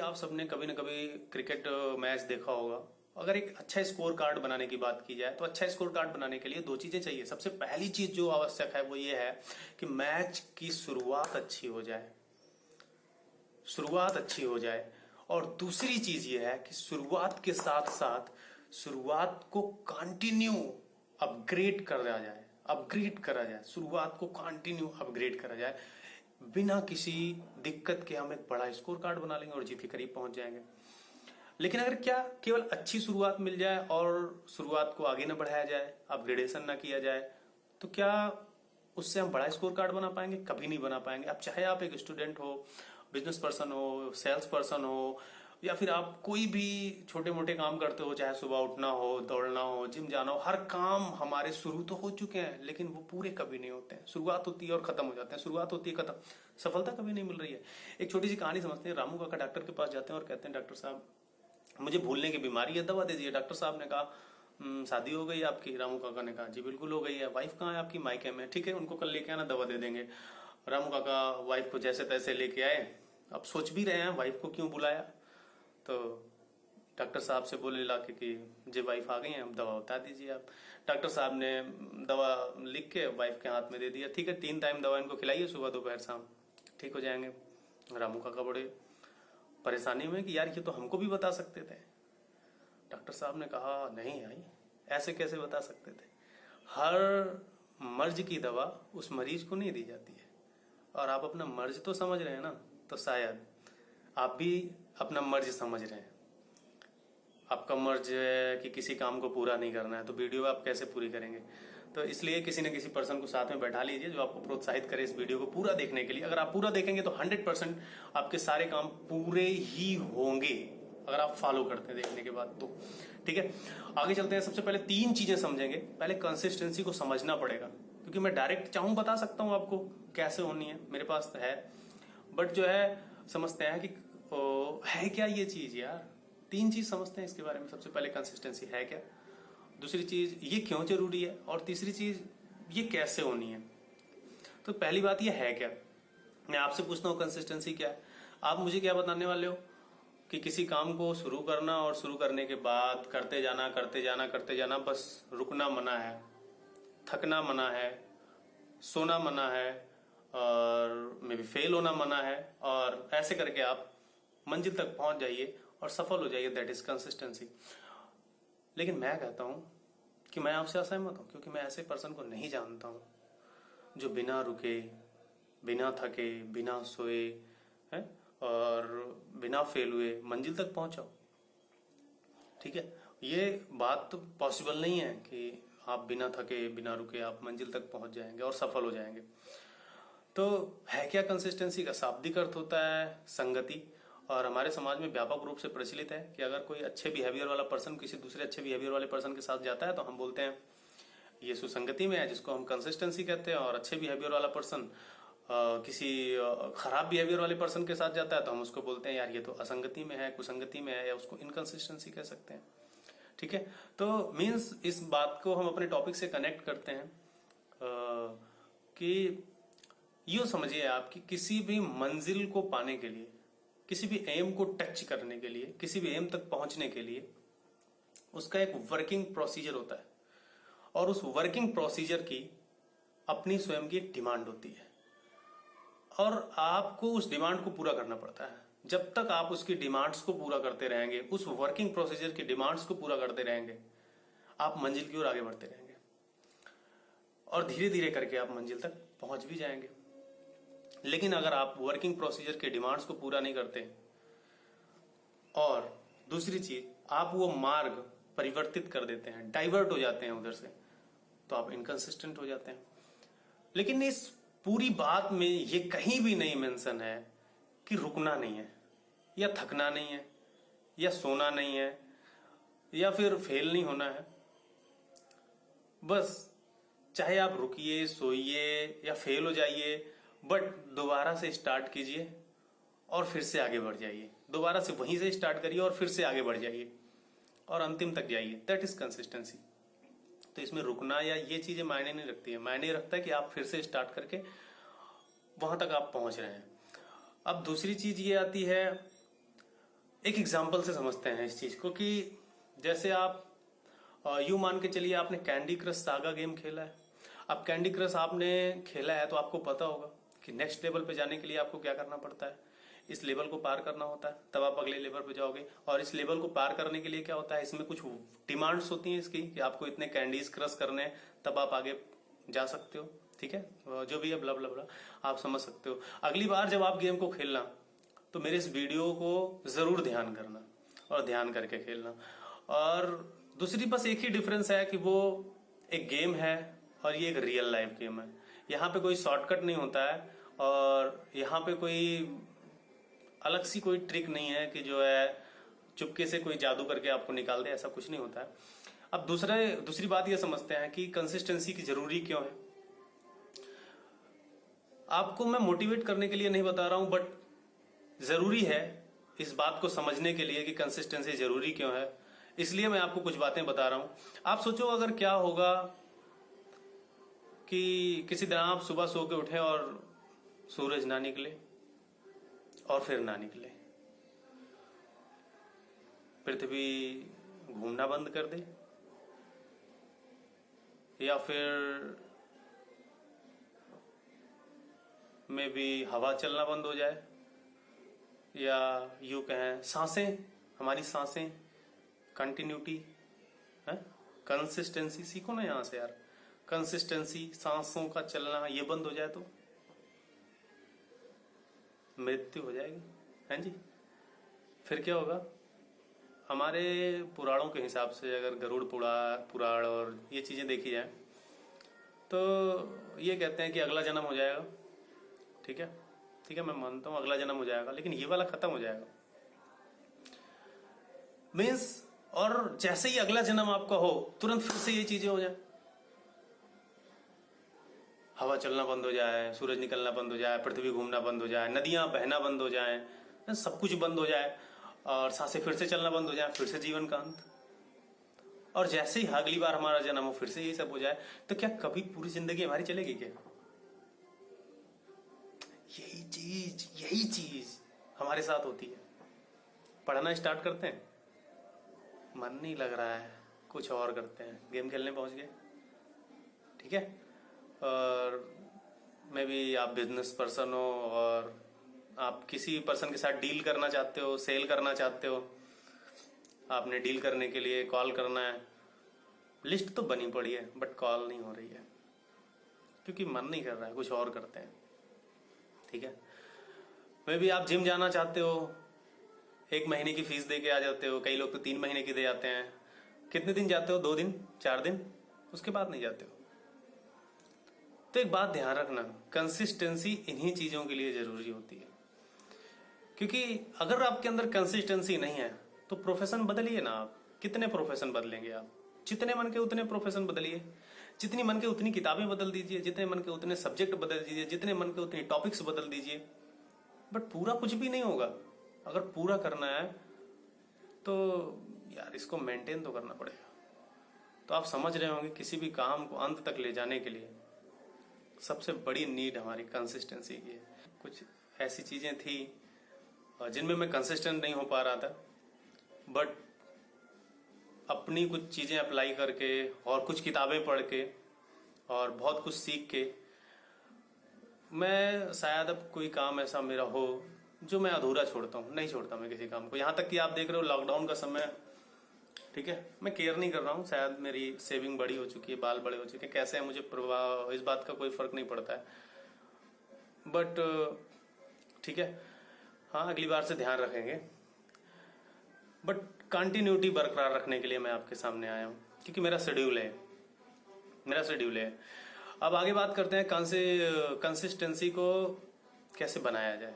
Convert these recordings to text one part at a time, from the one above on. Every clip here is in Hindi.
आप सबने कभी न कभी क्रिकेट मैच देखा होगा। अगर एक अच्छा स्कोर कार्ड बनाने की बात की जाए तो अच्छा स्कोर कार्ड बनाने के लिए दो चीजें चाहिए। सबसे पहली चीज जो आवश्यक है वो ये है कि मैच की शुरुआत अच्छी हो जाए, शुरुआत अच्छी हो जाए। और दूसरी चीज ये है कि शुरुआत के साथ साथ शुरुआत को कंटिन्यू अपग्रेड करा जाए, अपग्रेड करा जाए, शुरुआत को कंटिन्यू अपग्रेड करा जाए। बिना किसी दिक्कत के हम एक बड़ा स्कोर कार्ड बना लेंगे और जीत के करीब पहुंच जाएंगे। लेकिन अगर क्या केवल अच्छी शुरुआत मिल जाए और शुरुआत को आगे न बढ़ाया जाए, अपग्रेडेशन ना किया जाए, तो क्या उससे हम बड़ा स्कोर कार्ड बना पाएंगे? कभी नहीं बना पाएंगे। अब चाहे आप एक स्टूडेंट हो, बिजनेस पर्सन हो, सेल्स पर्सन हो, या फिर आप कोई भी छोटे मोटे काम करते हो, चाहे सुबह उठना हो, दौड़ना हो, जिम जाना हो, हर काम हमारे शुरू तो हो चुके हैं लेकिन वो पूरे कभी नहीं होते हैं। शुरुआत होती है और खत्म हो जाते हैं, शुरुआत होती है, खत्म, सफलता कभी नहीं मिल रही है। एक छोटी सी कहानी समझते हैं। रामू काका डॉक्टर के पास जाते हैं और कहते हैं, डॉक्टर साहब मुझे भूलने की बीमारी है, दवा दे दीजिए। डॉक्टर साहब ने कहा, शादी हो गई आपकी? रामू काका ने कहा, जी बिल्कुल हो गई है। वाइफ कहाँ है आपकी? मायके में। ठीक है, उनको कल लेके आना, दवा दे देंगे। रामू काका वाइफ को जैसे तैसे लेके आए। अब सोच भी रहे हैं वाइफ को क्यों बुलाया, तो डॉक्टर साहब से बोले लाके कि जी वाइफ आ गई हैं, अब दवा बता दीजिए आप। डॉक्टर साहब ने दवा लिख के वाइफ के हाथ में दे दिया। ठीक है, 3 टाइम दवा इनको खिलाइए, सुबह दोपहर शाम, ठीक हो जाएंगे। रामू काका बड़े परेशानी में कि यार ये तो हमको भी बता सकते थे। डॉक्टर साहब ने कहा, नहीं भाई, ऐसे कैसे बता सकते थे? हर मर्ज की दवा उस मरीज को नहीं दी जाती है, और आप अपना मर्ज तो समझ रहे हैं ना, तो शायद आप भी अपना मर्ज समझ रहे हैं। आपका मर्ज है कि किसी काम को पूरा नहीं करना है, तो वीडियो आप कैसे पूरी करेंगे? तो इसलिए किसी न किसी पर्सन को साथ में बैठा लीजिए जो आपको प्रोत्साहित करे इस वीडियो को पूरा देखने के लिए। अगर आप पूरा देखेंगे तो 100% आपके सारे काम पूरे ही होंगे, अगर आप फॉलो करते हैं देखने के बाद तो। ठीक है, आगे चलते हैं। सबसे पहले 3 चीजें समझेंगे। पहले कंसिस्टेंसी को समझना पड़ेगा, क्योंकि मैं डायरेक्ट चाहूं बता सकता हूं आपको कैसे होनी है, मेरे पास तो है, बट जो है समझते हैं कि है क्या ये चीज यार। 3 चीज समझते हैं इसके बारे में। सबसे पहले कंसिस्टेंसी है क्या, दूसरी चीज ये क्यों जरूरी है, और तीसरी चीज ये कैसे होनी है। तो पहली बात ये है क्या। मैं आपसे पूछता हूँ कंसिस्टेंसी क्या है, आप मुझे क्या बताने वाले हो कि किसी काम को शुरू करना और शुरू करने के बाद करते जाना करते जाना करते जाना, बस रुकना मना है, थकना मना है, सोना मना है, और मे बी फेल होना मना है, और ऐसे करके आप मंजिल तक पहुंच जाइए और सफल हो जाइए। That is consistency. लेकिन मैं कहता हूं कि मैं आपसे असहमत हूं, क्योंकि मैं ऐसे पर्सन को नहीं जानता हूं जो बिना रुके, बिना थके, बिना सोए है और बिना फेल हुए मंजिल तक पहुंचा। ठीक है, ये बात तो पॉसिबल नहीं है कि आप बिना थके, बिना रुके आप मंजिल तक पहुंच जाएंगे और सफल हो जाएंगे। तो है क्या कंसिस्टेंसी का शाब्दिक अर्थ होता है संगति, और हमारे समाज में व्यापक रूप से प्रचलित है कि अगर कोई अच्छे बिहेवियर वाला पर्सन किसी दूसरे अच्छे बिहेवियर वाले पर्सन के साथ जाता है तो हम बोलते हैं ये सुसंगति में है, जिसको हम कंसिस्टेंसी कहते हैं। और अच्छे बिहेवियर वाला पर्सन किसी खराब बिहेवियर वाले पर्सन के साथ जाता है तो हम उसको बोलते हैं यार ये तो असंगति में है, कुसंगति में है, या उसको इनकंसिस्टेंसी कह सकते हैं। ठीक है, तो मीन्स इस बात को हम अपने टॉपिक से कनेक्ट करते हैं कि यूं समझिए आप कि किसी भी मंजिल को पाने के लिए, किसी भी एम को टच करने के लिए, किसी भी एम तक पहुंचने के लिए उसका एक वर्किंग प्रोसीजर होता है, और उस वर्किंग प्रोसीजर की अपनी स्वयं की एक डिमांड होती है, और आपको उस डिमांड को पूरा करना पड़ता है। जब तक आप उसकी डिमांड्स को पूरा करते रहेंगे, उस वर्किंग प्रोसीजर की डिमांड्स को पूरा करते रहेंगे, आप मंजिल की ओर आगे बढ़ते रहेंगे, और धीरे धीरे करके आप मंजिल तक पहुंच भी जाएंगे। लेकिन अगर आप वर्किंग प्रोसीजर के डिमांड्स को पूरा नहीं करते, और दूसरी चीज आप वो मार्ग परिवर्तित कर देते हैं, डाइवर्ट हो जाते हैं उधर से, तो आप इनकंसिस्टेंट हो जाते हैं। लेकिन इस पूरी बात में ये कहीं भी नहीं मेंशन है कि रुकना नहीं है, या थकना नहीं है, या सोना नहीं है, या फिर फेल नहीं होना है। बस चाहे आप रुकिए, सोइए या फेल हो जाइए, बट दोबारा से स्टार्ट कीजिए और फिर से आगे बढ़ जाइए। दोबारा से वहीं से स्टार्ट करिए और फिर से आगे बढ़ जाइए और अंतिम तक जाइए। That is consistency. तो इसमें रुकना या ये चीजें मायने नहीं रखती है, मायने रखता है कि आप फिर से स्टार्ट करके वहां तक आप पहुंच रहे हैं। अब दूसरी चीज ये आती है एक एग्जाम्पल से समझते हैं इस चीज को कि जैसे आप यूं मान के चलिए आपने कैंडी क्रश सागा गेम खेला है। अब कैंडी क्रश आपने खेला है तो आपको पता होगा कि नेक्स्ट लेवल पे जाने के लिए आपको क्या करना पड़ता है, इस लेवल को पार करना होता है, तब आप अगले लेवल पे जाओगे। और इस लेवल को पार करने के लिए क्या होता है, इसमें कुछ डिमांड्स होती हैं इसकी कि आपको इतने कैंडीज क्रश करने हैं, तब आप आगे जा सकते हो। ठीक है, जो भी है ब्ला ब्ला ब्ला आप समझ सकते हो। अगली बार जब आप गेम को खेलना तो मेरे इस वीडियो को जरूर ध्यान करना और ध्यान करके खेलना। और दूसरी बस एक ही डिफरेंस है कि वो एक गेम है और ये एक रियल लाइफ गेम है। यहाँ पे कोई शॉर्टकट नहीं होता है और यहाँ पे कोई अलग सी कोई ट्रिक नहीं है कि जो है चुपके से कोई जादू करके आपको निकाल दे, ऐसा कुछ नहीं होता है। अब दूसरी बात ये समझते हैं कि कंसिस्टेंसी की जरूरी क्यों है। आपको मैं मोटिवेट करने के लिए नहीं बता रहा हूं, बट जरूरी है इस बात को समझने के लिए कि कंसिस्टेंसी जरूरी क्यों है, इसलिए मैं आपको कुछ बातें बता रहा हूं। आप सोचो अगर क्या होगा कि किसी दिन आप सुबह सो के उठे और सूरज ना निकले और फिर ना निकले, पृथ्वी घूमना बंद कर दे, या फिर में भी हवा चलना बंद हो जाए, या यूं कहें सांसें, हमारी सांसें कंटिन्यूटी है, कंसिस्टेंसी सीखो ना यहां से यार, कंसिस्टेंसी सांसों का चलना ये बंद हो जाए तो मृत्यु हो जाएगी, है जी। फिर क्या होगा, हमारे पुराणों के हिसाब से अगर गरुड़ पुराण और ये चीजें देखी जाए तो ये कहते हैं कि अगला जन्म हो जाएगा। ठीक है, ठीक है, मैं मानता हूं अगला जन्म हो जाएगा, लेकिन ये वाला खत्म हो जाएगा मीन्स। और जैसे ही अगला जन्म आपका हो तुरंत फिर से ये चीजें हो जाए, हवा चलना बंद हो जाए, सूरज निकलना बंद हो जाए, पृथ्वी घूमना बंद हो जाए, नदियां बहना बंद हो जाए, सब कुछ बंद हो जाए और सांसें फिर से चलना बंद हो जाए, फिर से जीवन का अंत। और जैसे ही अगली बार हमारा जन्म हो फिर से ये सब हो जाए, तो क्या कभी पूरी जिंदगी हमारी चलेगी क्या? यही चीज हमारे साथ होती है। पढ़ना स्टार्ट करते हैं, मन नहीं लग रहा है, कुछ और करते हैं, गेम खेलने पहुंच गए। ठीक है, और मे बी आप बिजनेस पर्सन हो और आप किसी पर्सन के साथ डील करना चाहते हो, सेल करना चाहते हो, आपने डील करने के लिए कॉल करना है, लिस्ट तो बनी पड़ी है बट कॉल नहीं हो रही है क्योंकि मन नहीं कर रहा है, कुछ और करते हैं। ठीक है, मे भी आप जिम जाना चाहते हो, 1 महीने की फीस दे के आ जाते हो, कई लोग तो 3 महीने की दे जाते हैं। कितने दिन जाते हो? 2 दिन 4 दिन, उसके बाद नहीं जाते हो। तो एक बात ध्यान रखना, कंसिस्टेंसी इन्हीं चीजों के लिए जरूरी होती है, क्योंकि अगर आपके अंदर कंसिस्टेंसी नहीं है तो प्रोफेशन बदलिए ना आप। कितने प्रोफेशन बदलेंगे आप? जितने मन के उतने प्रोफेशन बदलिए, जितनी मन के उतनी किताबें बदल दीजिए, जितने मन के उतने सब्जेक्ट बदल दीजिए, जितने मन के उतनी टॉपिक्स बदल दीजिए, बट पूरा कुछ भी नहीं होगा। अगर पूरा करना है तो यार इसको मेंटेन तो करना पड़ेगा। तो आप समझ रहे होंगे किसी भी काम को अंत तक ले जाने के लिए सबसे बड़ी नीड हमारी कंसिस्टेंसी की है। कुछ ऐसी चीजें थी जिनमें मैं कंसिस्टेंट नहीं हो पा रहा था, बट अपनी कुछ चीजें अप्लाई करके और कुछ किताबें पढ़ के और बहुत कुछ सीख के मैं शायद अब कोई काम ऐसा मेरा हो जो मैं अधूरा छोड़ता हूँ। नहीं छोड़ता मैं किसी काम को, यहाँ तक कि आप देख रहे हो लॉकडाउन का समय, ठीक है, मैं केयर नहीं कर रहा हूँ। शायद मेरी सेविंग बड़ी हो चुकी है, बाल बड़े हो चुके हैं, कैसे है मुझे प्रभाव इस बात का कोई फर्क नहीं पड़ता है, बट ठीक है, हाँ अगली बार से ध्यान रखेंगे। बट कंटिन्यूटी बरकरार रखने के लिए मैं आपके सामने आया हूँ क्योंकि मेरा शेड्यूल है। अब आगे बात करते हैं कंसिस्टेंसी को कैसे बनाया जाए,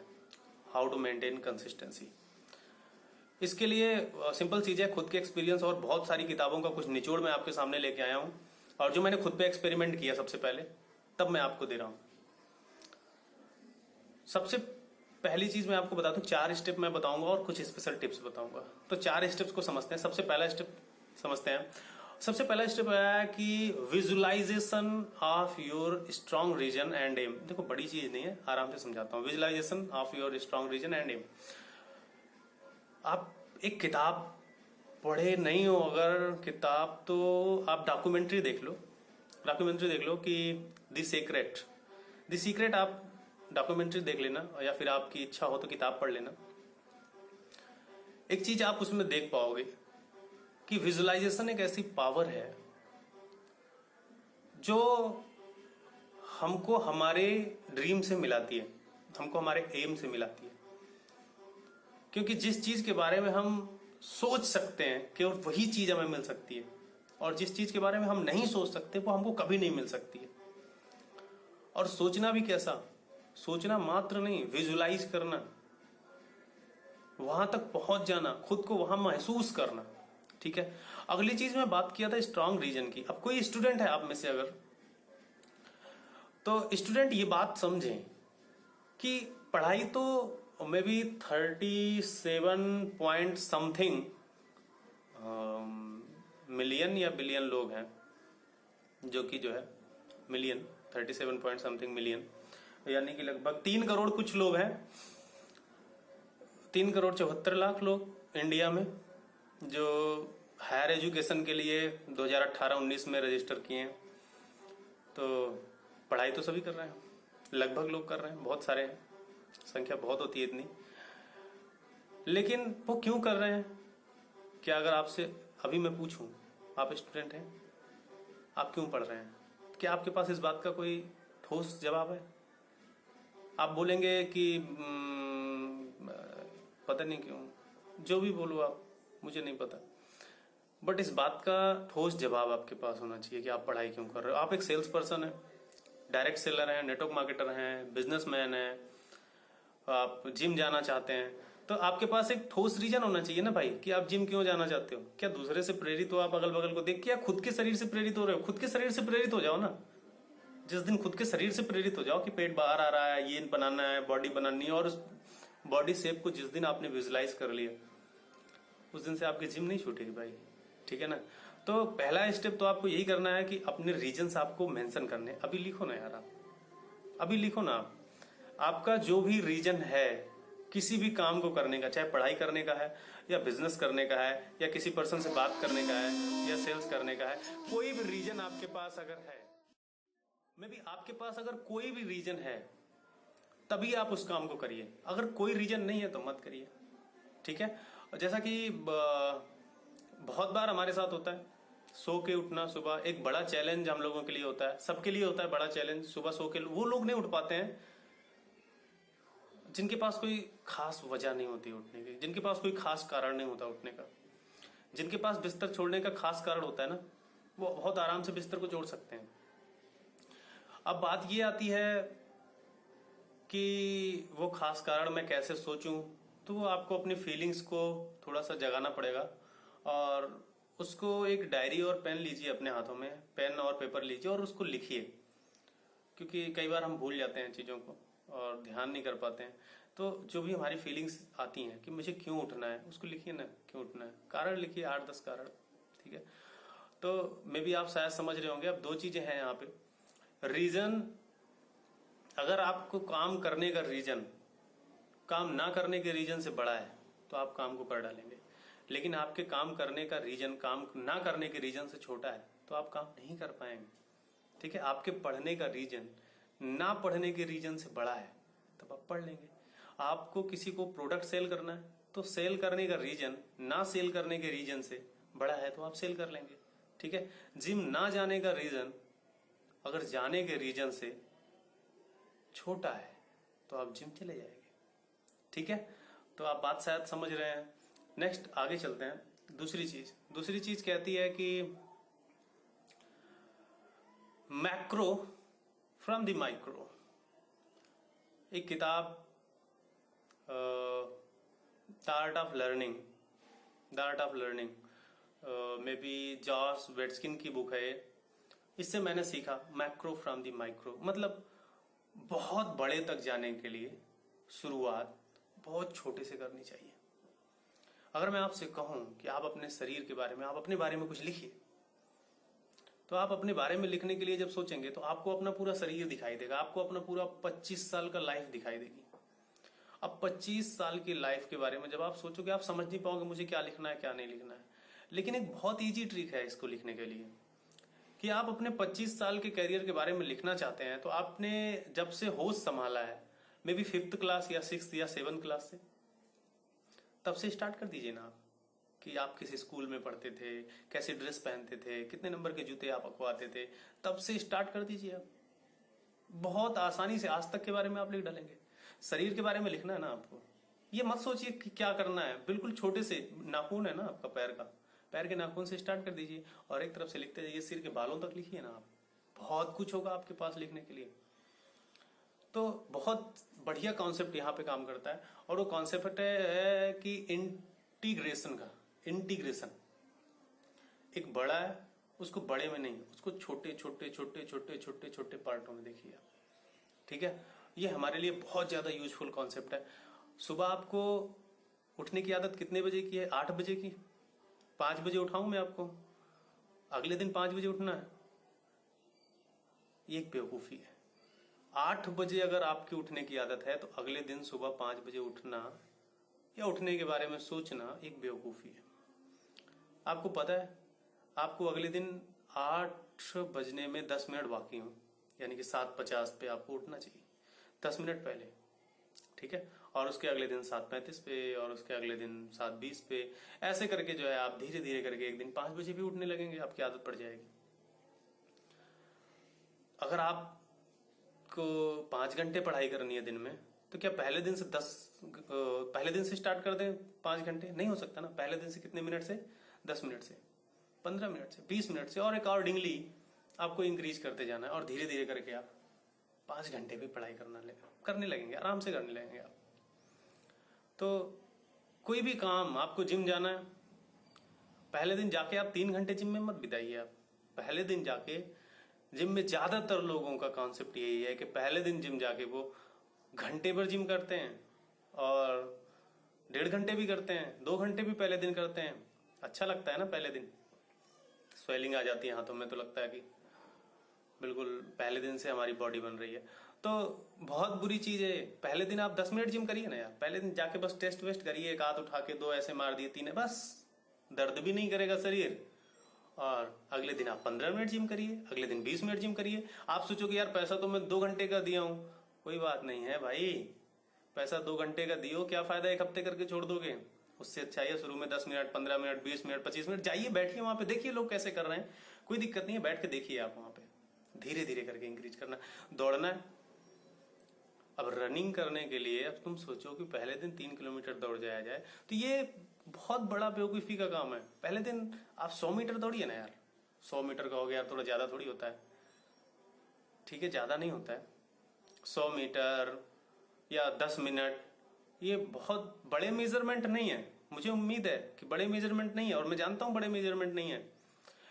हाउ टू मेंटेन कंसिस्टेंसी। इसके लिए सिंपल चीज है, खुद के एक्सपीरियंस और बहुत सारी किताबों का कुछ निचोड़ मैं आपके सामने लेके आया हूँ, और जो मैंने खुद पे एक्सपेरिमेंट किया सबसे पहले, तब मैं आपको दे रहा हूँ। सबसे पहली चीज मैं आपको बता दूं, 4 स्टेप मैं बताऊंगा और कुछ स्पेशल टिप्स बताऊंगा। तो 4 स्टेप्स को समझते हैं। सबसे पहला स्टेप समझते हैं। सबसे पहला स्टेप है कि visualisation of your strong reason and aim. देखो बड़ी चीज नहीं है, आराम से समझाता हूँ। Visualisation of your strong reason and aim. आप एक किताब पढ़े नहीं हो अगर किताब, तो आप डॉक्यूमेंट्री देख लो। डॉक्यूमेंट्री देख लो कि द सीक्रेट आप डॉक्यूमेंट्री देख लेना, या फिर आपकी इच्छा हो तो किताब पढ़ लेना। एक चीज आप उसमें देख पाओगे कि विजुअलाइजेशन एक ऐसी पावर है जो हमको हमारे ड्रीम से मिलाती है, हमको हमारे एम से मिलाती है। क्योंकि जिस चीज के बारे में हम सोच सकते हैं कि और वही चीज हमें मिल सकती है, और जिस चीज के बारे में हम नहीं सोच सकते वो हमको कभी नहीं मिल सकती है। और सोचना भी कैसा, सोचना मात्र नहीं, विजुलाइज करना, वहां तक पहुंच जाना, खुद को वहां महसूस करना। ठीक है। अगली चीज मैं बात किया था स्ट्रांग रीजन की। अब कोई स्टूडेंट है आप में से अगर, तो स्टूडेंट ये बात समझें कि पढ़ाई तो may be 37 point something million या बिलियन लोग हैं, जो कि जो है मिलियन 37 पॉइंट समथिंग मिलियन, यानी कि लगभग 3 करोड़ कुछ लोग हैं, 3 करोड़ 74 लाख लोग इंडिया में जो हायर एजुकेशन के लिए 2018-19 में रजिस्टर किए हैं। तो पढ़ाई तो सभी कर रहे हैं, लगभग लोग कर रहे हैं, बहुत सारे हैं, संख्या बहुत होती है इतनी। लेकिन वो क्यों कर रहे हैं? क्या अगर आपसे अभी मैं पूछूं, आप स्टूडेंट हैं, आप क्यों पढ़ रहे हैं, क्या आपके पास इस बात का कोई ठोस जवाब है? आप बोलेंगे कि पता नहीं क्यों, जो भी बोलो आप, मुझे नहीं पता। बट इस बात का ठोस जवाब आपके पास होना चाहिए कि आप पढ़ाई क्यों कर रहे हो। आप एक सेल्स पर्सन है, डायरेक्ट सेलर हैं, नेटवर्क मार्केटर हैं, बिजनेसमैन हैं, आप जिम जाना चाहते हैं, तो आपके पास एक ठोस रीजन होना चाहिए ना भाई कि आप जिम क्यों जाना चाहते हो। क्या दूसरे से प्रेरित हो, आप अगल बगल को देख के, या खुद के शरीर से प्रेरित हो रहे हो? खुद के शरीर से प्रेरित हो जाओ ना। जिस दिन खुद के शरीर से प्रेरित हो जाओ कि पेट बाहर आ रहा है, ये बनाना है, बॉडी बनानी है, और उस बॉडी शेप को जिस दिन आपने विजुलाइज कर लिया, उस दिन से आपकी जिम नहीं छूटेगी भाई। ठीक है ना। तो पहला स्टेप तो आपको यही करना है कि अपने रीजन्स आपको मेंशन करने। अभी लिखो ना यार, आप अभी लिखो ना। आपका जो भी रीजन है किसी भी काम को करने का, चाहे पढ़ाई करने का है, या बिजनेस करने का है, या किसी पर्सन से बात करने का है, या सेल्स करने का है, कोई भी रीजन आपके पास अगर है, मे बी आपके पास अगर कोई भी रीजन है, तभी आप उस काम को करिए। अगर कोई रीजन नहीं है तो मत करिए। ठीक है। और जैसा कि बहुत बार हमारे साथ होता है, सो के उठना सुबह एक बड़ा चैलेंज हम लोगों के लिए होता है, सबके लिए होता है बड़ा चैलेंज। सुबह सो के वो लोग नहीं उठ पाते हैं जिनके पास कोई खास वजह नहीं होती उठने की, जिनके पास कोई खास कारण नहीं होता उठने का। जिनके पास बिस्तर छोड़ने का खास कारण होता है ना, वो बहुत आराम से बिस्तर को छोड़ सकते हैं। अब बात ये आती है कि वो खास कारण मैं कैसे सोचूं, तो वो आपको अपनी फीलिंग्स को थोड़ा सा जगाना पड़ेगा, और उसको एक डायरी और पेन लीजिए अपने हाथों में, पेन और पेपर लीजिए और उसको लिखिए। क्योंकि कई बार हम भूल जाते हैं चीज़ों को और ध्यान नहीं कर पाते हैं। तो जो भी हमारी फीलिंग्स आती हैं कि मुझे क्यों उठना है, उसको लिखिए ना, क्यों उठना है, कारण लिखिए, 8-10 कारण। ठीक है। तो मे भी आप शायद समझ रहे होंगे। अब 2 चीजें हैं यहाँ पे। रीजन, अगर आपको काम करने का रीजन काम ना करने के रीजन से बड़ा है तो आप काम को कर डालेंगे। लेकिन आपके काम करने का रीजन काम ना करने के रीजन से छोटा है तो आप काम नहीं कर पाएंगे। ठीक है। आपके पढ़ने का रीजन ना पढ़ने के रीजन से बड़ा है तब आप पढ़ लेंगे। आपको किसी को प्रोडक्ट सेल करना है तो सेल करने का रीजन ना सेल करने के रीजन से बड़ा है तो आप सेल कर लेंगे। ठीक है। जिम ना जाने का रीजन अगर जाने के रीजन से छोटा है तो आप जिम चले जाएंगे। ठीक है। तो आप बात शायद समझ रहे हैं। नेक्स्ट आगे चलते हैं। दूसरी चीज कहती है कि मैक्रो फ्रॉम द माइक्रो। एक किताब the art of learning may be George Waitzkin की बुक है। इससे मैंने सीखा मैक्रो फ्रॉम द माइक्रो, मतलब बहुत बड़े तक जाने के लिए शुरुआत बहुत छोटे से करनी चाहिए। अगर मैं आपसे कहूं कि आप अपने शरीर के बारे में, आप अपने बारे में कुछ लिखिए, तो आप अपने बारे में लिखने के लिए जब सोचेंगे तो आपको अपना पूरा शरीर दिखाई देगा, आपको अपना पूरा 25 साल का लाइफ दिखाई देगी। अब 25 साल की लाइफ के बारे में जब आप सोचोगे, आप समझ नहीं पाओगे मुझे क्या लिखना है क्या नहीं लिखना है। लेकिन एक बहुत ईजी ट्रिक है इसको लिखने के लिए, कि आप अपने 25 साल के करियर के बारे में लिखना चाहते हैं तो आपने जब से होश संभाला है, मे बी 5th क्लास या 6th या 7th क्लास से, तब से स्टार्ट कर दीजिए ना आप, कि आप किस स्कूल में पढ़ते थे, कैसे ड्रेस पहनते थे, कितने नंबर के जूते आप अखवाते थे, तब से स्टार्ट कर दीजिए आप। बहुत आसानी से आज तक के बारे में आप लिख डालेंगे। शरीर के बारे में लिखना है ना आपको, ये मत सोचिए कि क्या करना है, बिल्कुल छोटे से नाखून है ना आपका पैर का, पैर के नाखून से स्टार्ट कर दीजिए और एक तरफ से लिखते जाइए, सिर के बालों तक लिखिए ना आप, बहुत कुछ होगा आपके पास लिखने के लिए। तो बहुत बढ़िया कॉन्सेप्ट यहाँ पे काम करता है, और वो कॉन्सेप्ट है कि इंटीग्रेशन का। इंटीग्रेशन एक बड़ा है, उसको बड़े में नहीं, उसको छोटे छोटे छोटे छोटे छोटे छोटे पार्टों में देखिए आप, ठीक है। ये हमारे लिए बहुत ज्यादा यूजफुल कॉन्सेप्ट है। सुबह आपको उठने की आदत कितने बजे की है? 8 बजे की। 5 बजे उठाऊं मैं आपको, अगले दिन 5 बजे उठना है? ये एक बेवकूफी है। 8 बजे अगर आपकी उठने की आदत है तो अगले दिन सुबह 5 बजे उठना या उठने के बारे में सोचना एक बेवकूफी है। आपको पता है आपको अगले दिन 8 बजने में 10 मिनट बाकी हो, यानी कि 7:50 पे आपको उठना चाहिए, 10 मिनट पहले, ठीक है। और उसके अगले दिन 7:35 पे, और उसके अगले दिन 7:20 पे, ऐसे करके जो है आप धीरे धीरे करके एक दिन 5 बजे भी उठने लगेंगे, आपकी आदत पड़ जाएगी। अगर आपको 5 घंटे पढ़ाई करनी है दिन में, तो क्या पहले दिन से स्टार्ट कर दें 5 घंटे? नहीं हो सकता ना। पहले दिन से कितने मिनट से? 10 मिनट से, 15 मिनट से, 20 मिनट से, और अकॉर्डिंगली आपको इंक्रीज करते जाना है, और धीरे धीरे करके आप 5 घंटे भी पढ़ाई करने लगेंगे, आराम से करने लगेंगे आप। तो कोई भी काम, आपको जिम जाना है, पहले दिन जाके आप 3 घंटे जिम में मत बिताइए। आप पहले दिन जाके जिम में, ज्यादातर लोगों का कॉन्सेप्ट यही है कि पहले दिन जिम जाके वो घंटे भर जिम करते हैं, और 1.5 घंटे भी करते हैं, 2 घंटे भी पहले दिन करते हैं। अच्छा लगता है ना पहले दिन, स्वेलिंग आ जाती है हाथों में, तो लगता है कि बिल्कुल पहले दिन से हमारी बॉडी बन रही है। तो बहुत बुरी चीज है। पहले दिन आप 10 मिनट जिम करिए ना यार, पहले दिन जाके बस टेस्ट वेस्ट करिए, एक हाथ उठा के 2 ऐसे मार दिए, 3 बस, दर्द भी नहीं करेगा शरीर। और अगले दिन आप 15 मिनट जिम करिए, अगले दिन 20 मिनट जिम करिए। आप सोचोगे यार पैसा तो मैं 2 घंटे का दिया हूं, कोई बात नहीं है भाई, पैसा 2 घंटे का दियो, क्या फायदा 1 हफ्ते करके छोड़ दोगे? उससे अच्छा है शुरू में 10 मिनट, 15 मिनट, 20 मिनट, 25 मिनट जाइए, बैठिए वहां पे, देखिए लोग कैसे कर रहे हैं, कोई दिक्कत नहीं है, बैठ के देखिए आप वहां पे, धीरे धीरे करके इंक्रीज करना। दौड़ना है, अब रनिंग करने के लिए अब तुम सोचो कि पहले दिन 3 किलोमीटर दौड़ जाया जाए, तो ये बहुत बड़ा बेवकूफी का काम है। पहले दिन आप 100 मीटर दौड़िए ना यार, 100 मीटर का हो गया यार, थोड़ा ज्यादा थोड़ी होता है, ठीक है, ज्यादा नहीं होता है। 100 मीटर या 10 मिनट, ये बहुत बड़े मेजरमेंट नहीं है। मुझे उम्मीद है कि बड़े मेजरमेंट नहीं है, और मैं जानता हूं बड़े मेजरमेंट नहीं है।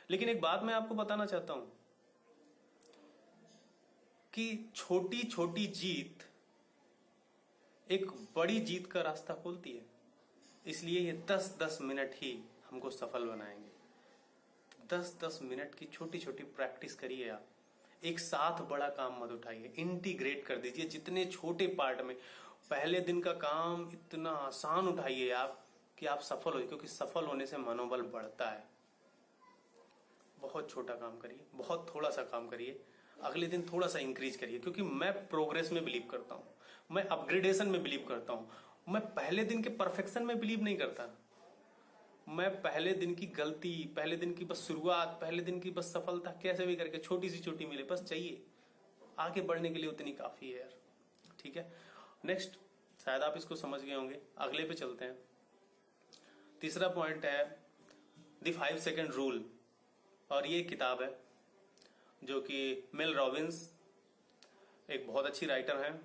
लेकिन एक बात मैं आपको बताना चाहता हूं कि छोटी छोटी जीत एक बड़ी जीत का रास्ता खोलती है। इसलिए ये 10-10 मिनट ही हमको सफल बनाएंगे। 10-10 मिनट की छोटी छोटी प्रैक्टिस करिए आप, एक साथ बड़ा काम मत उठाइए, इंटीग्रेट कर दीजिए जितने छोटे पार्ट में। पहले दिन का काम इतना आसान उठाइए आप कि आप सफल हो, क्योंकि सफल होने से मनोबल बढ़ता है। बहुत छोटा काम करिए, बहुत थोड़ा सा काम करिए, अगले दिन थोड़ा सा इंक्रीज करिए, क्योंकि मैं प्रोग्रेस में बिलीव करता हूं, मैं अपग्रेडेशन में बिलीव करता हूं। मैं पहले दिन के परफेक्शन में बिलीव नहीं करता। मैं पहले दिन की गलती, पहले दिन की बस शुरुआत, पहले दिन की बस सफलता कैसे भी करके छोटी सी छोटी मिले, बस चाहिए, आगे बढ़ने के लिए उतनी काफी है यार, ठीक है। नेक्स्ट, शायद आप इसको समझ गए होंगे, अगले पे चलते हैं। तीसरा पॉइंट है द 5 सेकेंड रूल, और ये किताब है जो कि मेल रॉबिन्स, एक बहुत अच्छी राइटर हैं,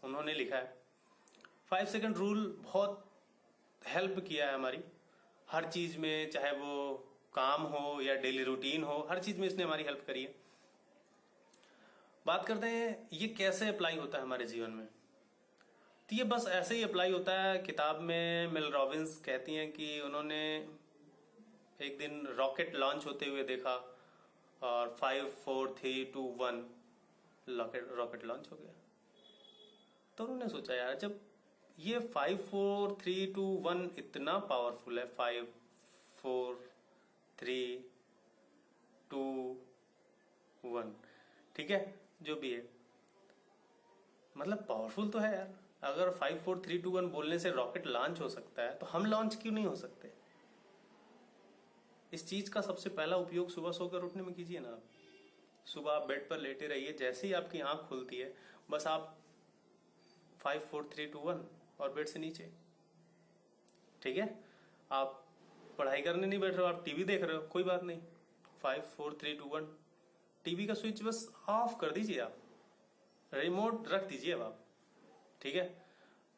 उन्होंने लिखा है। 5 सेकेंड रूल बहुत हेल्प किया है हमारी हर चीज में, चाहे वो काम हो या डेली रूटीन हो, हर चीज में इसने हमारी हेल्प करी है। बात करते हैं ये कैसे अप्लाई होता है हमारे जीवन में। तो ये बस ऐसे ही अप्लाई होता है। किताब में मेल रॉबिन्स कहती हैं कि उन्होंने एक दिन रॉकेट लॉन्च होते हुए देखा, और 5 4 3 2 1 रॉकेट लॉन्च हो गया। तो उन्होंने सोचा यार, जब ये 5 4 3 2 1 इतना पावरफुल है। 5 4 3 2 1, ठीक है, जो भी है, मतलब पावरफुल तो है यार। अगर 5 4 3 2 1 बोलने से रॉकेट लॉन्च हो सकता है तो हम लॉन्च क्यों नहीं हो सकते? इस चीज का सबसे पहला उपयोग सुबह सोकर उठने में कीजिए ना आप। सुबह आप बेड पर लेटे रहिए, जैसे ही आपकी आंख खुलती है बस आप 5 4 3 2 1 और बेड से नीचे, ठीक है। आप पढ़ाई करने नहीं बैठ रहे हो, आप टीवी देख रहे हो, कोई बात नहीं, 5 4 3 2 1, टीवी का स्विच बस ऑफ कर दीजिए, आप रिमोट रख दीजिए अब आप, ठीक है।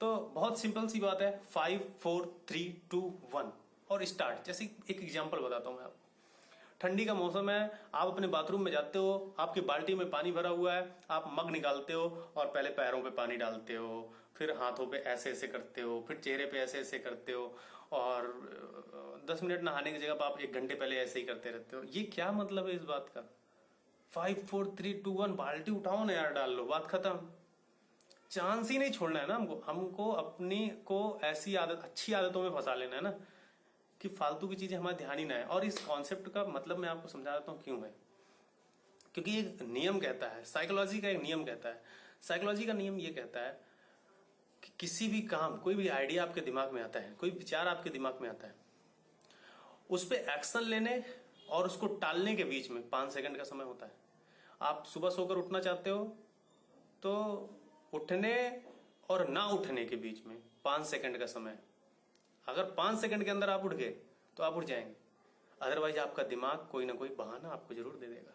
तो बहुत सिंपल सी बात है, 5 4 3 2 1 और स्टार्ट। जैसे एक एग्जांपल बताता हूं मैं आपको। ठंडी का मौसम है, आप अपने बाथरूम में जाते हो, आपकी बाल्टी में पानी भरा हुआ है, आप मग निकालते हो और पहले पैरों पे पानी डालते हो, फिर हाथों पे ऐसे ऐसे करते हो, फिर चेहरे पे ऐसे ऐसे करते हो, और 10 मिनट नहाने की जगह पर आप 1 घंटे पहले ऐसे ही करते रहते हो। ये क्या मतलब है इस बात का? 5 4 3 2 1, बाल्टी उठाओ ना यार, डाल लो, बात खत्म। चांस ही नहीं छोड़ना है ना हमको। हमको अपनी को ऐसी आदत, अच्छी आदतों में फंसा लेना है ना कि फालतू की चीजें हमारे ध्यान ही ना है। और इस कॉन्सेप्ट का मतलब मैं आपको समझा देता हूँ क्यों है। क्योंकि एक नियम कहता है, साइकोलॉजी का एक नियम कहता है, साइकोलॉजी का नियम ये कहता है कि किसी भी काम, कोई भी आइडिया आपके दिमाग में आता है, कोई विचार आपके दिमाग में आता है, उस पर एक्शन लेने और उसको टालने के बीच में 5 सेकंड का समय होता है। आप सुबह सोकर उठना चाहते हो तो उठने और ना उठने के बीच में 5 सेकंड का समय है। अगर 5 सेकंड के अंदर आप उठ गए तो आप उठ जाएंगे, अदरवाइज आपका दिमाग कोई ना कोई बहाना आपको जरूर दे देगा,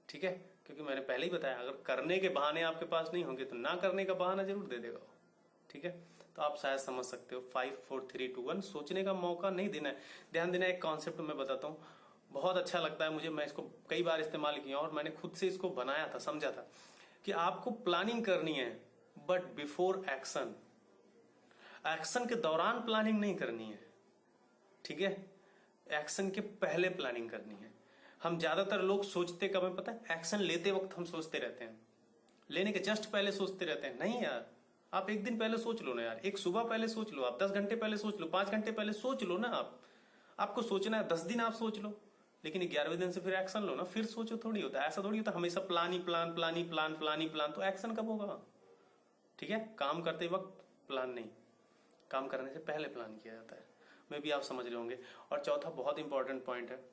ठीक है। क्योंकि मैंने पहले ही बताया, अगर करने के बहाने आपके पास नहीं होंगे तो ना करने का बहाना जरूर दे देगा, ठीक है। तो आप शायद समझ सकते हो, 5 4 3 2 1, सोचने का मौका नहीं देना है, ध्यान देना है। एक कॉन्सेप्ट मैं बताता हूँ, बहुत अच्छा लगता है मुझे, मैं इसको कई बार इस्तेमाल किया और मैंने खुद से इसको बनाया था, समझा था कि आपको प्लानिंग करनी है बट बिफोर एक्शन। एक्शन के दौरान प्लानिंग नहीं करनी है, ठीक है, एक्शन के पहले प्लानिंग करनी है। हम ज्यादातर लोग सोचते कब है पता है? एक्शन लेते वक्त हम सोचते रहते हैं, लेने के जस्ट पहले सोचते रहते हैं। नहीं यार, आप एक दिन पहले सोच लो ना यार, एक सुबह पहले सोच लो, आप 10 घंटे पहले सोच लो, 5 घंटे पहले सोच लो ना। आपको सोचना है 10 दिन आप सोच लो, लेकिन 11वें दिन से फिर एक्शन लो ना, फिर सोचो। थोड़ी होता है ऐसा, थोड़ी होता हमेशा प्लान ही प्लान, प्लान ही प्लान, प्लान ही प्लान, तो एक्शन कब होगा? ठीक है, काम करते वक्त प्लान नहीं, काम करने से पहले प्लान किया जाता है। मे भी आप समझ रहे होंगे। और चौथा बहुत इंपॉर्टेंट पॉइंट है,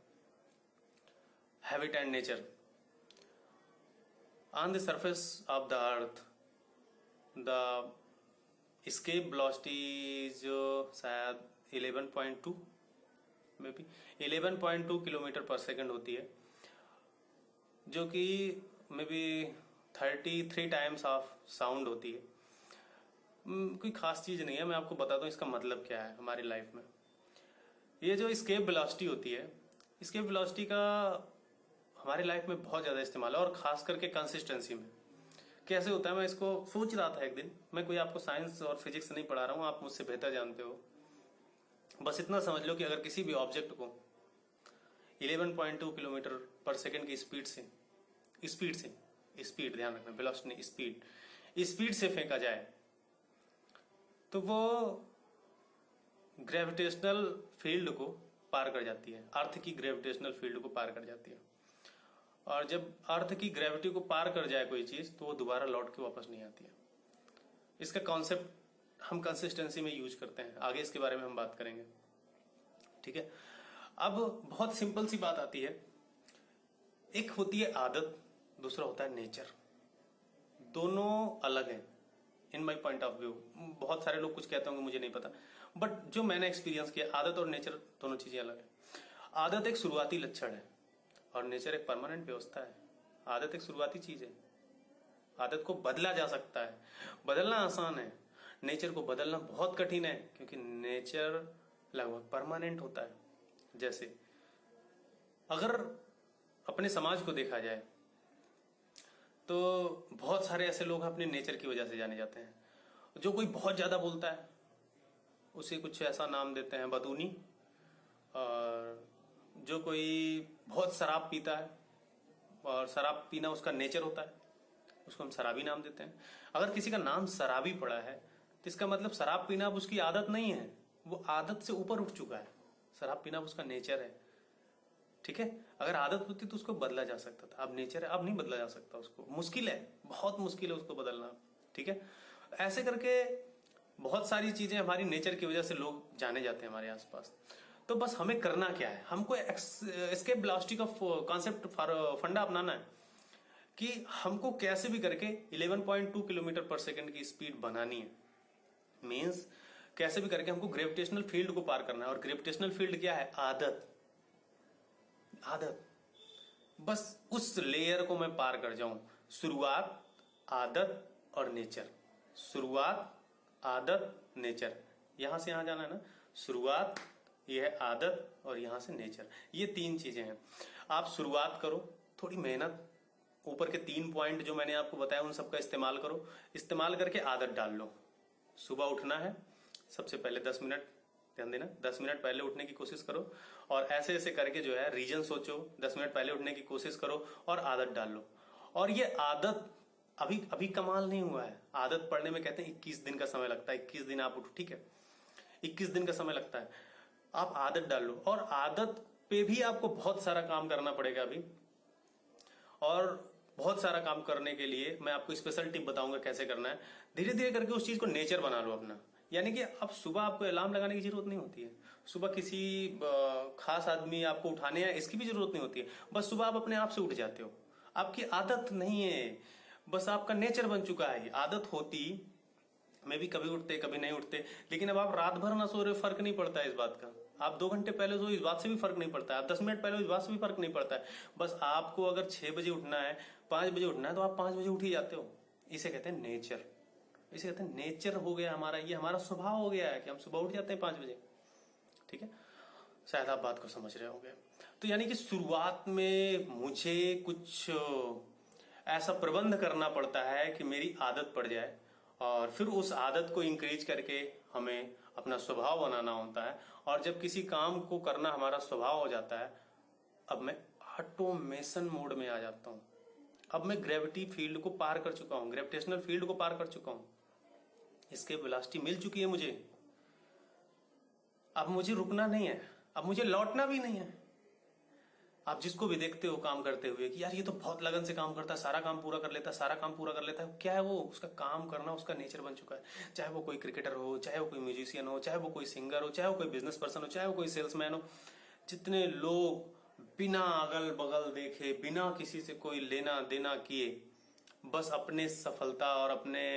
habit and nature. On the surface of the earth the escape velocity is शायद 11.2, मे बी 11.2 किलोमीटर पर सेकंड होती है, जो कि may be 33 times of sound होती है। कोई खास चीज नहीं है, मैं आपको बताता हूँ इसका मतलब क्या है हमारी लाइफ में। ये जो escape velocity होती है, escape velocity का हमारी लाइफ में बहुत ज्यादा इस्तेमाल है, और खास करके कंसिस्टेंसी में। कैसे होता है, मैं इसको सोच रहा था एक दिन। मैं कोई आपको साइंस और फिजिक्स नहीं पढ़ा रहा हूँ, आप मुझसे बेहतर जानते हो। बस इतना समझ लो कि अगर किसी भी ऑब्जेक्ट को 11.2 किलोमीटर पर सेकंड की स्पीड ध्यान रखना, वेलोसिटी नहीं, स्पीड से फेंका जाए तो वो ग्रेविटेशनल फील्ड को पार कर जाती है, अर्थ की ग्रेविटेशनल फील्ड को पार कर जाती है। और जब अर्थ की ग्रेविटी को पार कर जाए कोई चीज, तो वो दोबारा लौट के वापस नहीं आती है। इसका कॉन्सेप्ट हम कंसिस्टेंसी में यूज करते हैं, आगे इसके बारे में हम बात करेंगे, ठीक है। अब बहुत सिंपल सी बात आती है, एक होती है आदत, दूसरा होता है नेचर। दोनों अलग हैं इन माई पॉइंट ऑफ व्यू। बहुत सारे लोग कुछ कहते होंगे, मुझे नहीं पता, बट जो मैंने एक्सपीरियंस किया, आदत और नेचर दोनों चीजें अलग है। आदत एक शुरुआती लक्षण है और नेचर एक परमानेंट व्यवस्था है। आदत एक शुरुआती चीज है, आदत को बदला जा सकता है, बदलना आसान है। नेचर को बदलना बहुत कठिन है, क्योंकि नेचर लगभग परमानेंट होता है। जैसे अगर अपने समाज को देखा जाए तो बहुत सारे ऐसे लोग अपने नेचर की वजह से जाने जाते हैं। जो कोई बहुत ज्यादा बोलता है उसे कुछ ऐसा नाम देते हैं, बदूनी। और जो कोई बहुत शराब पीता है और शराब पीना उसका नेचर होता है, उसको हम शराबी नाम देते हैं। अगर किसी का नाम शराबी पड़ा है तो इसका मतलब शराब पीना अब उसकी आदत नहीं है, वो आदत से ऊपर उठ चुका है। शराब पीना उसका नेचर है। ठीक है, अगर आदत होती तो उसको बदला जा सकता था, अब नेचर है, अब नहीं बदला जा सकता उसको, मुश्किल है, बहुत मुश्किल है उसको बदलना। ठीक है, ऐसे करके बहुत सारी चीजें हमारी नेचर की वजह से लोग जाने जाते हैं हमारे आसपास। तो बस हमें करना क्या है, हमको एस्केप वेलोसिटी का कॉन्सेप्ट फंडा अपनाना है कि हमको कैसे भी करके 11.2 किलोमीटर पर सेकंड की स्पीड बनानी है। मींस कैसे भी करके हमको ग्रेविटेशनल फील्ड को पार करना है। और ग्रेविटेशनल फील्ड क्या है? आदत। आदत, बस उस लेयर को मैं पार कर जाऊं। शुरुआत, आदत और नेचर। शुरुआत, आदत, नेचर। यहां से यहां जाना है ना, शुरुआत, यह है आदत, और यहां से नेचर। ये तीन चीजें हैं। आप शुरुआत करो, थोड़ी मेहनत, ऊपर के 3 पॉइंट जो मैंने आपको बताया उन सबका इस्तेमाल करो। इस्तेमाल करके आदत डाल लो। सुबह उठना है, सबसे पहले 10 मिनट, ध्यान देना, 10 मिनट पहले उठने की कोशिश करो। और ऐसे ऐसे करके जो है रीजन सोचो, 10 मिनट पहले उठने की कोशिश करो और आदत डाल लो। और ये आदत अभी अभी कमाल नहीं हुआ है। आदत पड़ने में कहते हैं 21 दिन का समय लगता है। 21 दिन आप उठो, ठीक है, 21 दिन का समय लगता है। आप आदत डाल लो, और आदत पे भी आपको बहुत सारा काम करना पड़ेगा अभी। और बहुत सारा काम करने के लिए मैं आपको स्पेशल टिप बताऊंगा कैसे करना है। धीरे धीरे करके उस चीज को नेचर बना लो अपना। यानी कि अब सुबह आपको अलार्म लगाने की जरूरत नहीं होती है, सुबह किसी खास आदमी आपको उठाने है इसकी भी जरूरत नहीं होती है। बस सुबह आप अपने आप से उठ जाते हो। आपकी आदत नहीं है, बस आपका नेचर बन चुका है। आदत होती मैं भी कभी उठते कभी नहीं उठते, लेकिन अब आप रात भर ना सो रहे, फर्क नहीं पड़ता है इस बात का। आप 2 घंटे पहले सो, इस बात से भी फर्क नहीं पड़ता है। आप 10 मिनट पहले, इस बात से भी फर्क नहीं पड़ता है। बस आपको अगर 6 बजे उठना है, 5 बजे उठना है, तो आप 5 बजे उठ ही जाते हो। इसे कहते हैं नेचर। इसे कहते हैं नेचर हो गया हमारा, ये हमारा स्वभाव हो गया है कि हम सुबह उठ जाते हैं 5 बजे। ठीक है, शायद आप बात को समझ रहे होंगे। तो यानी कि शुरुआत में मुझे कुछ ऐसा प्रबंध करना पड़ता है कि मेरी आदत पड़ जाए, और फिर उस आदत को इंक्रीज करके हमें अपना स्वभाव बनाना होता है। और जब किसी काम को करना हमारा स्वभाव हो जाता है, अब मैं ऑटोमेशन मोड में आ जाता हूं। अब मैं ग्रेविटी फील्ड को पार कर चुका हूं, ग्रेविटेशनल फील्ड को पार कर चुका हूं, इसके वेलोसिटी मिल चुकी है मुझे। अब मुझे रुकना नहीं है, अब मुझे लौटना भी नहीं है। आप जिसको भी देखते हो काम करते हुए कि यार ये तो बहुत लगन से काम करता है, सारा काम पूरा कर लेता है, सारा काम पूरा कर लेता है, क्या है वो? उसका काम करना उसका नेचर बन चुका है। चाहे वो कोई क्रिकेटर हो, चाहे वो कोई म्यूजिशियन हो, चाहे वो कोई सिंगर हो, चाहे वो कोई बिजनेस पर्सन हो, चाहे वो कोई सेल्समैन हो। जितने लोग बिना अगल बगल देखे, बिना किसी से कोई लेना देना किए, बस अपने सफलता और अपने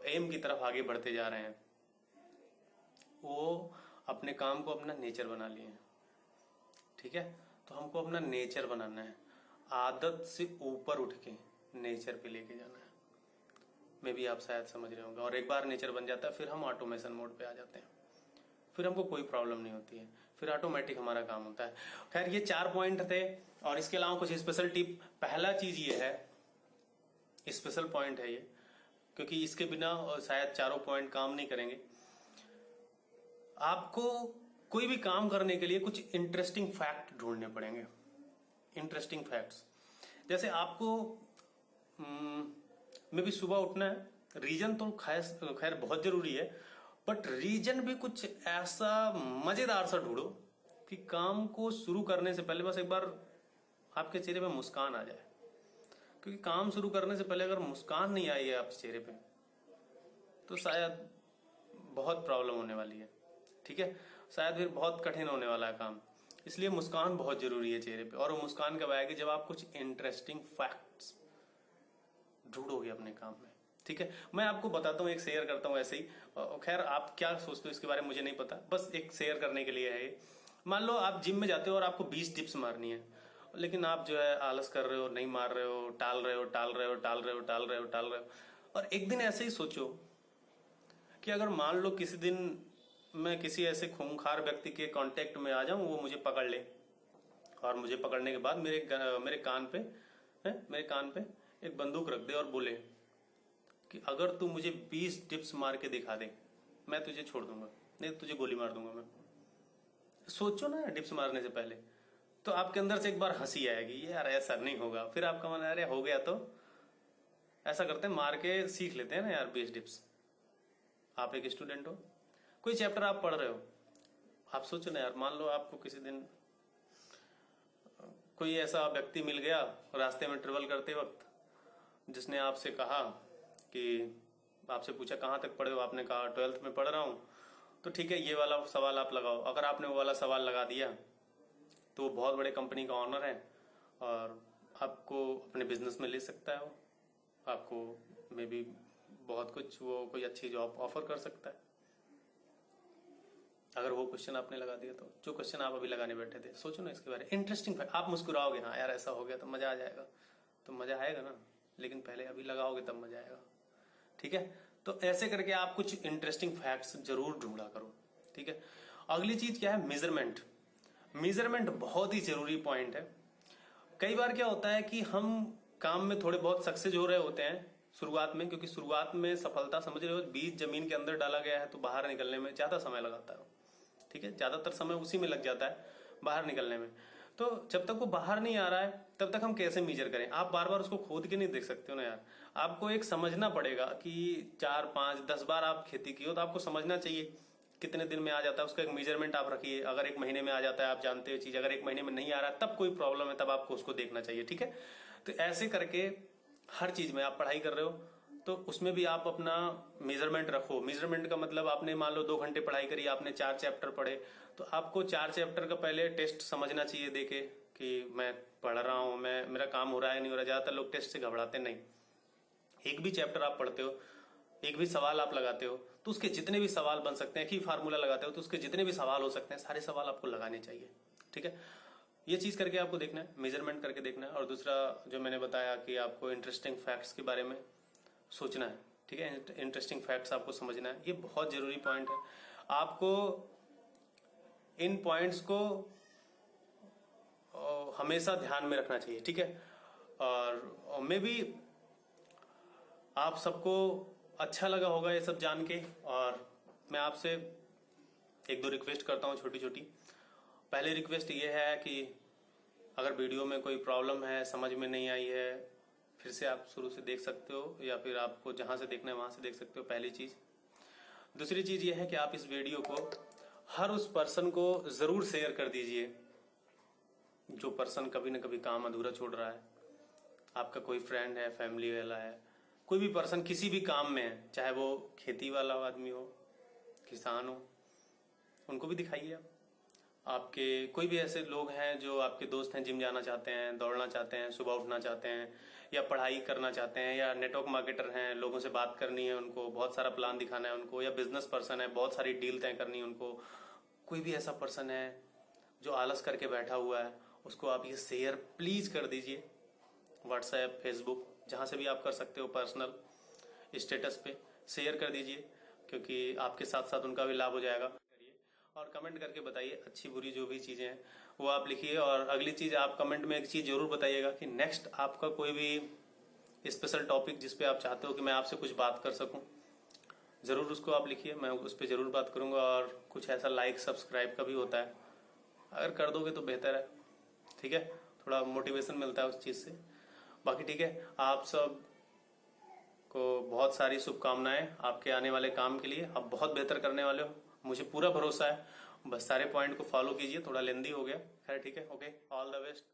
एम की तरफ आगे बढ़ते जा रहे हैं, वो अपने काम को अपना नेचर बना लिए। ठीक है, तो हमको अपना नेचर बनाना है, आदत से ऊपर उठ के नेचर पे लेके जाना है। मैं भी आप शायद समझ रहे होंगे। और एक बार नेचर बन जाता है, फिर हम ऑटोमेशन मोड पे आ जाते हैं, फिर हमको कोई प्रॉब्लम नहीं होती है, फिर ऑटोमेटिक हमारा काम होता है। खैर, ये 4 पॉइंट थे, और इसके अलावा कुछ स्पेशल टिप। पहला चीज ये है, स्पेशल पॉइंट है ये, क्योंकि इसके बिना शायद चारों पॉइंट काम नहीं करेंगे। आपको कोई भी काम करने के लिए कुछ इंटरेस्टिंग फैक्ट ढूंढने पड़ेंगे। इंटरेस्टिंग फैक्ट्स, जैसे आपको में भी सुबह उठना है, रीजन तो खैर बहुत जरूरी है, बट रीजन भी कुछ ऐसा मजेदार सा ढूंढो कि काम को शुरू करने से पहले बस एक बार आपके चेहरे पे मुस्कान आ जाए। क्योंकि काम शुरू करने से पहले अगर मुस्कान नहीं आई है आपके चेहरे पे, तो शायद बहुत प्रॉब्लम होने वाली है। ठीक है, शायद फिर बहुत कठिन होने वाला है काम। इसलिए मुस्कान बहुत जरूरी है चेहरे पे। और वो मुस्कान कब आएगी? जब आप कुछ इंटरेस्टिंग फैक्ट्स ढूंढोगे अपने काम में। ठीक है, मैं आपको बताता हूँ, एक शेयर करता हूँ ऐसे ही। खैर, आप क्या सोचते हो इसके बारे में मुझे नहीं पता, बस एक शेयर करने के लिए है ये। मान लो आप जिम में जाते हो और आपको 20 डिप्स मारनी है, लेकिन आप जो है आलस कर रहे हो, नहीं मार रहे हो, टाल रहे हो, टाल रहे हो, टाल रहे हो, टाल रहे हो, टाल रहे हो। और एक दिन ऐसे ही सोचो कि अगर मान लो किसी दिन मैं किसी ऐसे खूंखार व्यक्ति के कांटेक्ट में आ जाऊं, वो मुझे पकड़ ले, और मुझे पकड़ने के बाद मेरे कान पे एक बंदूक रख दे और बोले कि अगर तू मुझे 20 डिप्स मार के दिखा दे, मैं तुझे छोड़ दूंगा, नहीं तुझे गोली मार दूंगा मैं। सोचो ना, डिप्स मारने से पहले तो आपके अंदर से एक बार हंसी आएगी, यार ऐसा नहीं होगा। फिर आपका मन, अरे हो गया तो ऐसा करते हैं, मार के सीख लेते हैं ना यार 20 डिप्स। आप एक स्टूडेंट हो, कोई चैप्टर आप पढ़ रहे हो, आप सोचो ना यार, मान लो आपको किसी दिन कोई ऐसा व्यक्ति मिल गया रास्ते में ट्रेवल करते वक्त, जिसने आपसे कहा कि आपसे पूछा कहाँ तक पढ़े हो, आपने कहा 12th में पढ़ रहा हूँ, तो ठीक है ये वाला सवाल आप लगाओ। अगर आपने वो वाला सवाल लगा दिया तो वो बहुत बड़े कंपनी का ऑनर है और आपको अपने बिजनेस में ले सकता है, वो आपको मे बी बहुत कुछ, वो कोई अच्छी जॉब ऑफर कर सकता है। अगर वो क्वेश्चन आपने लगा दिया तो जो क्वेश्चन आप अभी लगाने बैठे थे, सोचो ना इसके बारे में। इंटरेस्टिंग, आप मुस्कुराओगे, हाँ यार ऐसा हो गया तो मजा आ जाएगा, तो मजा आएगा ना, लेकिन पहले अभी लगाओगे तब मजा आएगा। ठीक है, तो ऐसे करके आप कुछ इंटरेस्टिंग फैक्ट्स जरूर ढूंढा करो। ठीक है, अगली चीज क्या है, मेजरमेंट। मेजरमेंट बहुत ही जरूरी पॉइंट है। कई बार क्या होता है कि हम काम में थोड़े बहुत सक्सेस हो रहे होते हैं शुरुआत में, क्योंकि शुरुआत में सफलता, समझ रहे हो, बीज जमीन के अंदर डाला गया है तो बाहर निकलने में ज्यादा समय लगाता है। ठीक है, ज्यादातर समय उसी में लग जाता है बाहर निकलने में। तो जब तक वो बाहर नहीं आ रहा है तब तक हम कैसे मेजर करें? आप बार बार उसको खोद के नहीं देख सकते हो ना यार। आपको एक समझना पड़ेगा कि 4, 5, 10 बार आप खेती की हो तो आपको समझना चाहिए कितने दिन में आ जाता है, उसका एक मेजरमेंट आप रखिए। अगर 1 महीने में आ जाता है, आप जानते हो चीज, अगर 1 महीने में नहीं आ रहा है तब कोई प्रॉब्लम है, तब आपको उसको देखना चाहिए। ठीक है, तो ऐसे करके हर चीज में आप पढ़ाई कर रहे हो तो उसमें भी आप अपना मेजरमेंट रखो। मेजरमेंट का मतलब आपने मान लो 2 घंटे पढ़ाई करी, आपने 4 चैप्टर पढ़े, तो आपको 4 चैप्टर का पहले टेस्ट समझना चाहिए देके कि मैं पढ़ रहा हूं, मैं, मेरा काम हो रहा है नहीं हो रहा। ज्यादातर लोग टेस्ट से घबराते नहीं। एक भी चैप्टर आप पढ़ते हो, एक भी सवाल आप लगाते हो तो उसके जितने भी सवाल बन सकते हैं, की फार्मूला लगाते हो तो उसके जितने भी सवाल हो सकते हैं, सारे सवाल आपको लगाने चाहिए। ठीक है, ये चीज करके आपको देखना है, मेजरमेंट करके देखना है। और दूसरा जो मैंने बताया कि आपको इंटरेस्टिंग फैक्ट्स के बारे में सोचना है। ठीक है, इंटरेस्टिंग फैक्ट्स आपको समझना है, ये बहुत जरूरी पॉइंट है। आपको इन पॉइंट्स को हमेशा ध्यान में रखना चाहिए। ठीक है, और मे बी आप सबको अच्छा लगा होगा ये सब जान के। और मैं आपसे 1-2 रिक्वेस्ट करता हूँ छोटी छोटी। पहली रिक्वेस्ट ये है कि अगर वीडियो में कोई प्रॉब्लम है, समझ में नहीं आई है, फिर से आप शुरू से देख सकते हो, या फिर आपको जहां से देखना है वहां से देख सकते हो, पहली चीज। दूसरी चीज ये है कि आप इस वीडियो को हर उस पर्सन को जरूर शेयर कर दीजिए जो पर्सन कभी ना कभी काम अधूरा छोड़ रहा है। आपका कोई फ्रेंड है, फैमिली वाला है, कोई भी पर्सन किसी भी काम में है, चाहे वो खेती वाला आदमी हो, किसान हो, उनको भी दिखाइए आप। आपके कोई भी ऐसे लोग हैं जो आपके दोस्त हैं, जिम जाना चाहते हैं, दौड़ना चाहते हैं, सुबह उठना चाहते हैं, या पढ़ाई करना चाहते हैं, या नेटवर्क मार्केटर हैं, लोगों से बात करनी है उनको, बहुत सारा प्लान दिखाना है उनको, या बिजनेस पर्सन है, बहुत सारी डील तय करनी है उनको। कोई भी ऐसा पर्सन है जो आलस करके बैठा हुआ है, उसको आप ये शेयर प्लीज कर दीजिए। व्हाट्सएप, फेसबुक, जहां से भी आप कर सकते हो, पर्सनल स्टेटस पे शेयर कर दीजिए, क्योंकि आपके साथ साथ उनका भी लाभ हो जाएगा। और कमेंट करके बताइए, अच्छी बुरी जो भी चीजें हैं वो आप लिखिए। और अगली चीज, आप कमेंट में एक चीज जरूर बताइएगा कि नेक्स्ट आपका कोई भी स्पेशल टॉपिक जिस पे आप चाहते हो कि मैं आपसे कुछ बात कर सकूं, जरूर उसको आप लिखिए, मैं उस पर जरूर बात करूंगा। और कुछ ऐसा लाइक सब्सक्राइब का भी होता है, अगर कर दोगे तो बेहतर है। ठीक है, थोड़ा मोटिवेशन मिलता है उस चीज से। बाकी ठीक है, आप सब को बहुत सारी शुभकामनाएं आपके आने वाले काम के लिए। आप बहुत बेहतर करने वाले हो, मुझे पूरा भरोसा है। बस सारे पॉइंट को फॉलो कीजिए, थोड़ा लेंदी हो गया, खैर ठीक है, ओके, ऑल द बेस्ट।